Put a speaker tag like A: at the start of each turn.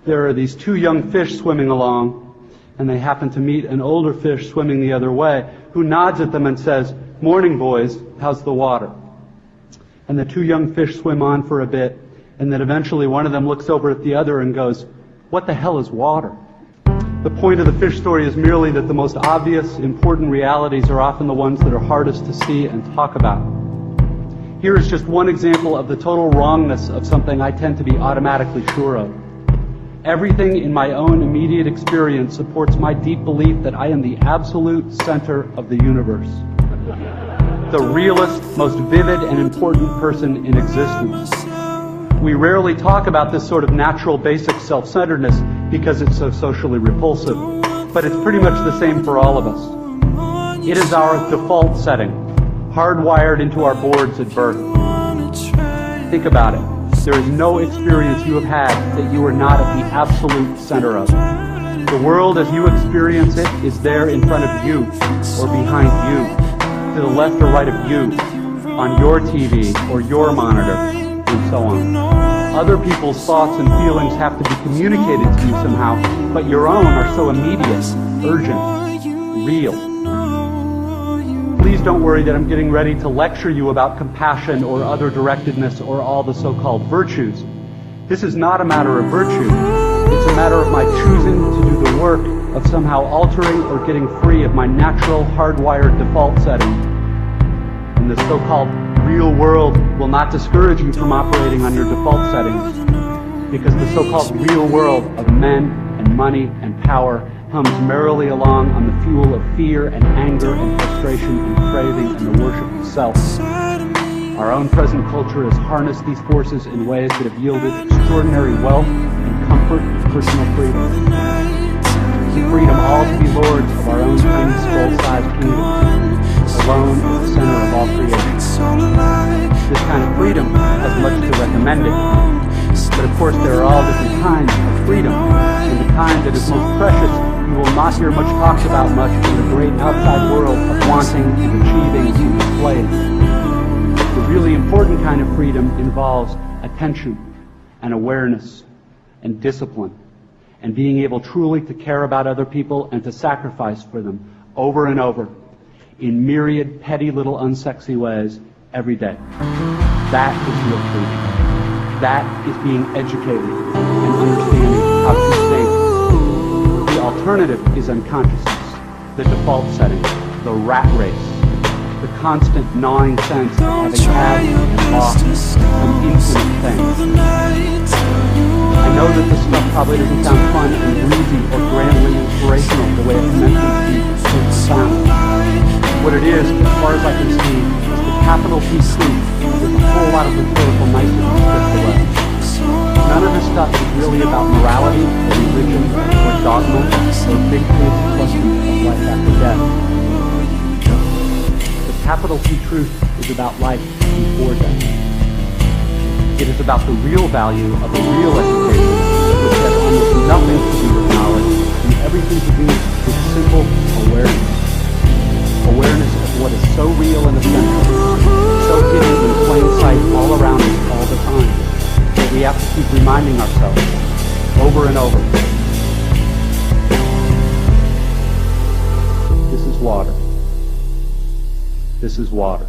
A: there are these two young fish swimming along, and they happen to meet an older fish swimming the other way, who nods at them and says, "Morning, boys, how's the water?" And the two young fish swim on for a bit, and then eventually one of them looks over at the other and goes, "What the hell is water?" The point of the fish story is merely that the most obvious, important realities are often the ones that are hardest to see and talk about. Here is just one example of the total wrongness of something I tend to be automatically sure of. Everything in my own immediate experience supports my deep belief that I am the absolute center of the universe. The realest, most vivid and important person in existence. We rarely talk about this sort of natural, basic self-centeredness because it's so socially repulsive, but it's pretty much the same for all of us. It is our default setting, hardwired into our boards at birth. Think about it. There is no experience you have had that you are not at the absolute center of. The world as you experience it is there in front of you, or behind you, to the left or right of you, on your TV or your monitor, and so on. Other people's thoughts and feelings have to be communicated to you somehow, but your own are so immediate, urgent, real. Please don't worry that I'm getting ready to lecture you about compassion or other directedness or all the so-called virtues. This is not a matter of virtue. It's a matter of my choosing to do the work of somehow altering or getting free of my natural, hardwired default setting. And the so-called real world will not discourage you from operating on your default settings, because the so-called real world of men and money and power hums merrily along on the fuel of fear and anger and frustration and craving and the worship of self. Our own present culture has harnessed these forces in ways that have yielded extraordinary wealth and comfort and personal freedom. The freedom all to be lords of our own tiny skull-sized kingdoms, alone at the center of all creation. This kind of freedom has much to recommend it. But of course there are all different kinds of freedom, and the kind that is most precious you will not hear much talked about much in the great outside world of wanting and achieving and displaying. The really important kind of freedom involves attention and awareness and discipline and being able truly to care about other people and to sacrifice for them over and over in myriad petty little unsexy ways every day. That is real freedom. That is being educated and understanding how to think. The alternative is unconsciousness, the default setting, the rat race, the constant gnawing sense of having had and lost an infinite thing. I know that this stuff probably doesn't sound fun and breezy or grandly inspirational the way it's meant to sound. What it is, as far as I can see, is the capital P truth with a whole lot of rhetorical niceties stripped away. None of this stuff is really about morality or religion or dogma or big fancy questions of life after death. The capital P truth is about life before death. It is about the real value of a real education, which has almost nothing to do with knowledge and everything to do with simple awareness. Awareness of what is so real and essential, so hidden in plain sight all around us all the time, that we have to keep reminding ourselves over and over. This is water. This is water.